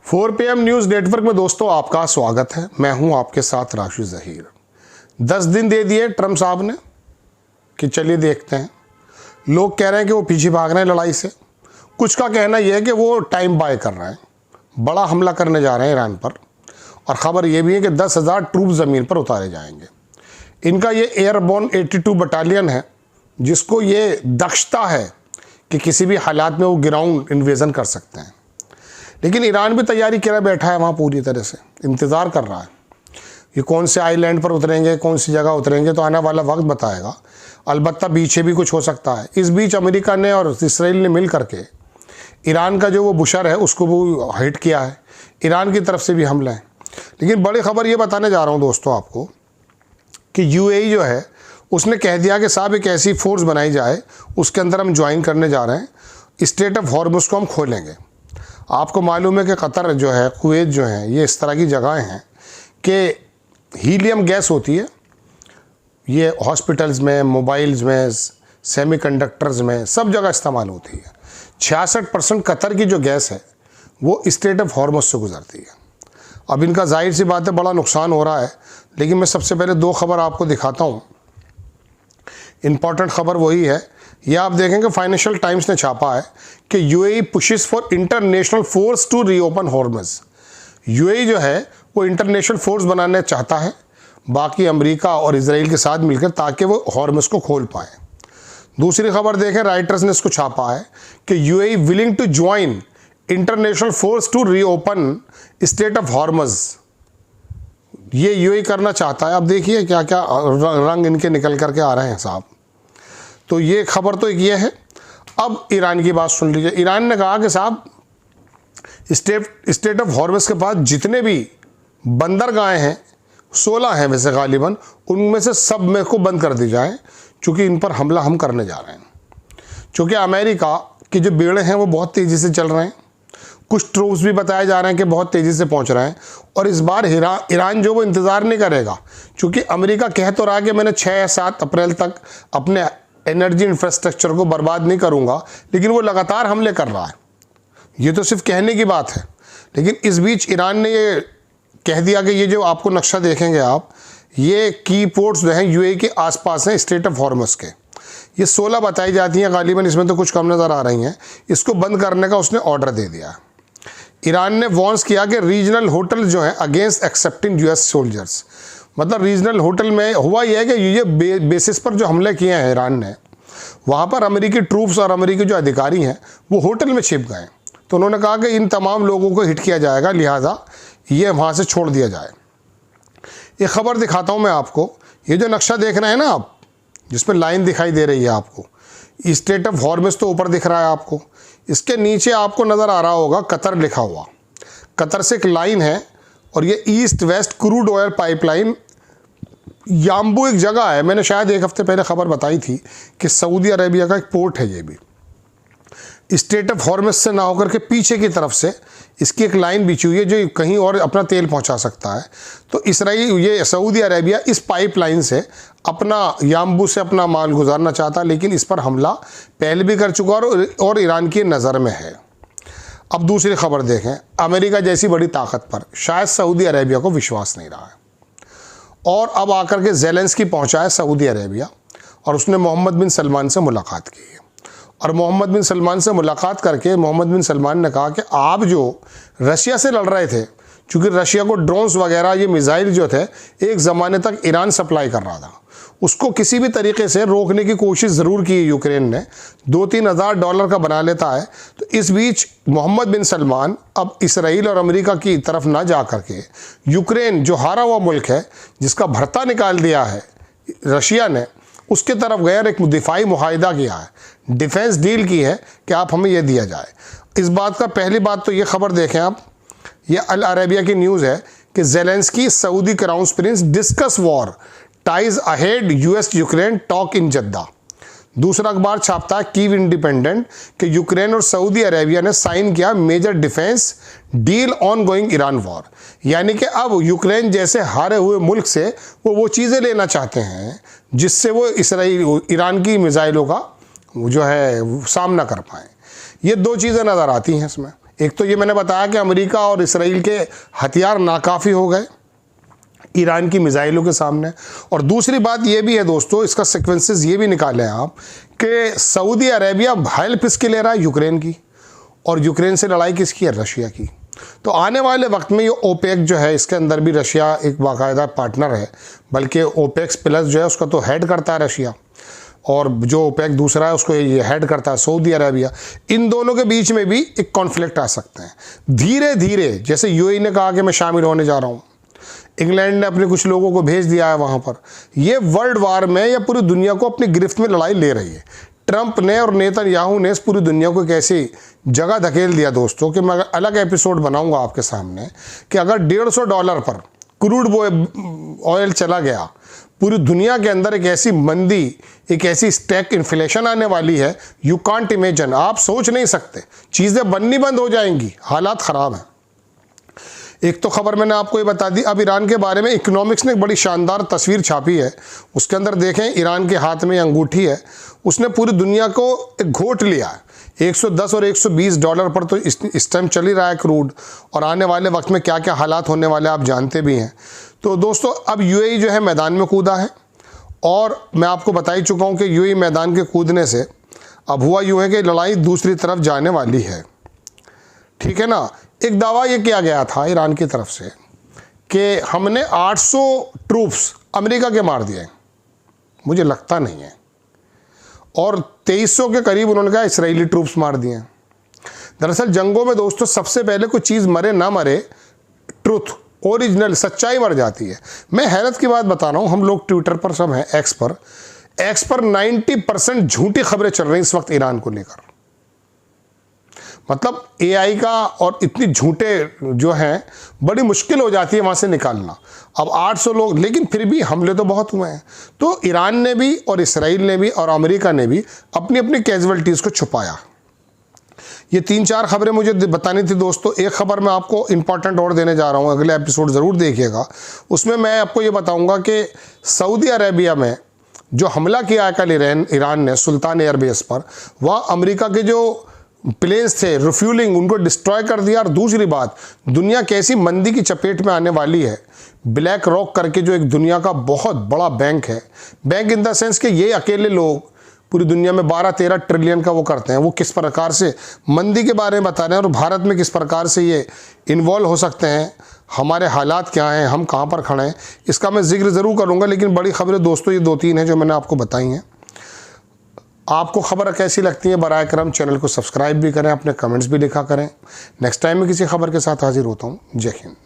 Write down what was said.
4 PM news network में दोस्तों आपका स्वागत है। मैं हूं आपके साथ राशि ज़हीर। 10 दिन दे दिए ट्रम्प साहब ने कि चलिए देखते हैं। लोग कह रहे हैं कि वो पीछे भाग रहे हैं लड़ाई से। कुछ का कहना यह है कि वो टाइम बाय कर रहे हैं, बड़ा हमला करने जा रहे हैं ईरान पर। और ख़बर यह भी है कि 10,000 ट्रूप ज़मीन पर उतारे जाएंगे। इनका ये एयरबोर्न 82 बटालियन है, जिसको ये दक्षता है कि किसी भी हालात में वो ग्राउंड इन्वेजन कर सकते हैं। लेकिन ईरान भी तैयारी करे बैठा है, वहाँ पूरी तरह से इंतज़ार कर रहा है। ये कौन से आइलैंड पर उतरेंगे, कौन सी जगह उतरेंगे, तो आने वाला वक्त बताएगा। अलबत्ता पीछे भी कुछ हो सकता है। इस बीच अमेरिका ने और इसराइल ने मिल करके ईरान का जो वो बुशर है उसको वो हिट किया है। ईरान की तरफ से भी हमला है। लेकिन बड़ी खबर ये बताने जा रहा हूँ दोस्तों आपको कि UAE जो है उसने कह दिया कि साहब एक ऐसी फोर्स बनाई जाए, उसके अंदर हम ज्वाइन करने जा रहे हैं। स्ट्रेट ऑफ हॉर्मुज़ को हम खोलेंगे। आपको मालूम है कि कतर जो है, कुवैत जो है, ये इस तरह की जगहें हैं कि हीलियम गैस होती है, ये हॉस्पिटल्स में, मोबाइल्स में, सेमीकंडक्टर्स में, सब जगह इस्तेमाल होती है। 66% कतर की जो गैस है वो स्ट्रेट ऑफ हॉर्मुज़ से गुजरती है। अब इनका जाहिर सी बात है बड़ा नुकसान हो रहा है। लेकिन मैं सबसे पहले 2 खबर आपको दिखाता हूँ। इम्पॉर्टेंट खबर वही है, यह आप देखेंगे फाइनेंशियल टाइम्स ने छापा है कि UAE pushes for international force to reopen Hormuz. UAE जो है वो इंटरनेशनल फोर्स बनाने चाहता है, बाकी अमेरिका और इजराइल के साथ मिलकर, ताकि वो हॉर्मुज़ को खोल पाए। दूसरी खबर देखें, राइटर्स ने इसको छापा है कि UAE willing to join international force to reopen strait of Hormuz. ये UAE करना चाहता है। अब देखिए क्या क्या रंग इनके निकल करके आ रहे हैं साहब। तो ये खबर तो ये है। अब ईरान की बात सुन लीजिए। ईरान ने कहा कि साहब स्ट्रेट ऑफ हॉर्मुज़ के पास जितने भी बंदरगाहें हैं, 16 हैं वैसे गालिबन, उनमें से सब में को बंद कर दी जाए, चूँकि इन पर हमला हम करने जा रहे हैं। चूँकि अमेरिका के जो बेड़े हैं वो बहुत तेज़ी से चल रहे हैं। कुछ ट्रूप्स भी बताए जा रहे हैं कि बहुत तेज़ी से पहुंच रहे हैं। और इस बार ईरान जो वो इंतज़ार नहीं करेगा, क्योंकि अमेरिका कह तो रहा है कि मैंने 6 या 7 अप्रैल तक अपने एनर्जी इंफ्रास्ट्रक्चर को बर्बाद नहीं करूंगा, लेकिन वो लगातार हमले कर रहा है। ये तो सिर्फ कहने की बात है। लेकिन इस बीच ईरान ने ये कह दिया कि ये जो आपको नक्शा देखेंगे आप, ये की पोर्ट्स जो हैं UAE के आसपास हैं स्ट्रेट ऑफ हॉर्मुज़ के। ये 16 बताई जाती हैं गालिबन, इसमें तो कुछ कम नज़र आ रही हैं। इसको बंद करने का उसने ऑर्डर दे दिया। ईरान ने वॉर्न किया कि रीजनल होटल जो है अगेंस्ट एक्सेप्टिंग US सोल्जर्स। मतलब रीजनल होटल में हुआ यह है कि ये बेसिस पर जो हमले किए हैं ईरान ने, वहाँ पर अमेरिकी ट्रूप्स और अमेरिकी जो अधिकारी हैं वो होटल में छिप गए। तो उन्होंने कहा कि इन तमाम लोगों को हिट किया जाएगा, लिहाजा ये वहाँ से छोड़ दिया जाए। ये खबर दिखाता हूँ मैं आपको। ये जो नक्शा देख रहे हैं ना आप, जिसमें लाइन दिखाई दे रही है आपको, स्ट्रेट ऑफ हॉर्मुज़ तो ऊपर दिख रहा है आपको। इसके नीचे आपको नज़र आ रहा होगा कतर लिखा हुआ। कतर से एक लाइन है और ये East West crude oil pipeline Yanbu एक जगह है। मैंने शायद 1 हफ्ते पहले खबर बताई थी कि सऊदी अरेबिया का एक पोर्ट है। ये भी स्ट्रेट ऑफ हॉर्मुज़ से ना होकर के पीछे की तरफ से इसकी एक लाइन बिछी हुई है जो कहीं और अपना तेल पहुंचा सकता है। तो इसराइल, ये सऊदी अरेबिया इस पाइपलाइन से अपना याम्बू से अपना माल गुजारना चाहता, लेकिन इस पर हमला पहले भी कर चुका और ईरान की नज़र में है। अब दूसरी खबर देखें। अमेरिका जैसी बड़ी ताकत पर शायद सऊदी अरेबिया को विश्वास नहीं रहा है, और अब आकर के ज़ेलेंस्की पहुंचा है सऊदी अरेबिया, और उसने मोहम्मद बिन सलमान से मुलाकात की है। और मोहम्मद बिन सलमान से मुलाकात करके मोहम्मद बिन सलमान ने कहा कि आप जो रशिया से लड़ रहे थे, क्योंकि रशिया को ड्रोन्स वगैरह, ये मिसाइल जो थे एक ज़माने तक ईरान सप्लाई कर रहा था, उसको किसी भी तरीके से रोकने की कोशिश ज़रूर की यूक्रेन ने। $2-3 का बना लेता है। तो इस बीच मोहम्मद बिन सलमान अब इसराइल और अमेरिका की तरफ ना जा करके यूक्रेन जो हारा हुआ मुल्क है, जिसका भरता निकाल दिया है रशिया ने, उसके तरफ गए और एक दिफाई मुआहिदा किया है, डिफेंस डील की है कि आप हमें यह दिया जाए। इस बात का पहली बात तो ये खबर देखें आप, ये अल अरेबिया की न्यूज़ है कि Zelensky Saudi crown prince discuss war ties ahead US Ukraine talk in Jeddah. दूसरा अखबार छापता है कीव इंडिपेंडेंट कि यूक्रेन और सऊदी अरेबिया ने साइन किया major defence deal ongoing Iran war. यानी कि अब यूक्रेन जैसे हारे हुए मुल्क से वो चीज़ें लेना चाहते हैं जिससे वो ईरान की मिसाइलों का जो है सामना कर पाएँ। ये 2 चीज़ें नज़र आती हैं इसमें। एक तो ये मैंने बताया कि अमेरिका और इसराइल के हथियार नाकाफ़ी हो गए ईरान की मिसाइलों के सामने, और दूसरी बात ये भी है दोस्तों, इसका सीक्वेंसेस ये भी निकालें आप कि सऊदी अरेबिया हेल्प किसकी ले रहा है? यूक्रेन की, और यूक्रेन से लड़ाई किसकी है? रशिया की। तो आने वाले वक्त में ये ओपेक जो है, इसके अंदर भी रशिया एक बाकायदा पार्टनर है, बल्कि ओपेक्स प्लस जो है उसका तो हेड करता है रशिया, और जो ओपेक दूसरा है उसको ये हेड करता है सऊदी अरेबिया। इन दोनों के बीच में भी एक कॉन्फ्लिक्ट आ सकते हैं धीरे धीरे। जैसे यूएई ने कहा कि मैं शामिल होने जा रहा हूँ, इंग्लैंड ने अपने कुछ लोगों को भेज दिया है वहाँ पर। ये वर्ल्ड वार में या पूरी दुनिया को अपनी गिरफ्त में लड़ाई ले रही है। ट्रंप ने और नेतन्याहू ने इस पूरी दुनिया को एक ऐसी जगह धकेल दिया दोस्तों कि मैं अलग एपिसोड बनाऊंगा आपके सामने कि अगर $150 पर क्रूड ऑयल चला गया, पूरी दुनिया के अंदर एक ऐसी मंदी, एक ऐसी स्टैक इन्फ्लेशन आने वाली है, यू कांट इमेजिन, आप सोच नहीं सकते। चीज़ें बननी बंद हो जाएंगी, हालात ख़राब हैं। एक तो खबर मैंने आपको ये बता दी। अब ईरान के बारे में इकोनॉमिक्स ने एक बड़ी शानदार तस्वीर छापी है, उसके अंदर देखें ईरान के हाथ में अंगूठी है, उसने पूरी दुनिया को एक घोट लिया है। 110 और $120 पर तो इस टाइम चल ही रहा है क्रूड, और आने वाले वक्त में क्या क्या हालात होने वाले आप जानते भी हैं। तो दोस्तों अब यूएई जो है मैदान में कूदा है, और मैं आपको बता ही चुका हूँ कि यूएई मैदान के कूदने से अब हुआ यूँ है कि लड़ाई दूसरी तरफ जाने वाली है, ठीक है ना। एक दावा ये किया गया था ईरान की तरफ से कि हमने 800 ट्रूप्स अमेरिका के मार दिए, मुझे लगता नहीं है, और 2300 के करीब उन्होंने कहा इसराइली ट्रूप्स मार दिए। दरअसल जंगों में दोस्तों सबसे पहले कोई चीज़ मरे ना मरे, ट्रुथ, ओरिजिनल सच्चाई मर जाती है। मैं हैरत की बात बता रहा हूँ, हम लोग ट्विटर पर सब हैं, एक्स पर 90% झूठी खबरें चल रही इस वक्त ईरान को लेकर। मतलब एआई का और इतनी झूठे जो हैं, बड़ी मुश्किल हो जाती है वहाँ से निकालना। अब 800 लोग, लेकिन फिर भी हमले तो बहुत हुए हैं। तो ईरान ने भी और इसराइल ने भी और अमेरिका ने भी अपनी अपनी कैजुअलिटीज़ को छुपाया। ये 3-4 खबरें मुझे बतानी थी दोस्तों। एक खबर मैं आपको इंपॉर्टेंट और देने जा रहा हूँ, अगले एपिसोड ज़रूर देखिएगा। उसमें मैं आपको ये बताऊँगा कि सऊदी अरेबिया में जो हमला किया है कल ईरान ने सुल्तान एयरबेस पर, वहाँ अमेरिका के जो प्लेन्स थे रिफ्यूलिंग, उनको डिस्ट्रॉय कर दिया। और दूसरी बात, दुनिया कैसी मंदी की चपेट में आने वाली है। ब्लैक रॉक करके जो एक दुनिया का बहुत बड़ा बैंक है, बैंक इन द सेंस कि ये अकेले लोग पूरी दुनिया में 12-13 ट्रिलियन का वो करते हैं, वो किस प्रकार से मंदी के बारे में बता रहे हैं और भारत में किस प्रकार से ये इन्वॉल्व हो सकते हैं, हमारे हालात क्या हैं, हम कहाँ पर खड़े हैं, इसका मैं जिक्र ज़रूर करूँगा। लेकिन बड़ी खबरें दोस्तों ये 2-3 हैं जो मैंने आपको बताई हैं। आपको खबर कैसी लगती है बराए करम चैनल को सब्सक्राइब भी करें, अपने कमेंट्स भी लिखा करें। नेक्स्ट टाइम में किसी खबर के साथ हाजिर होता हूँ। जय हिंद।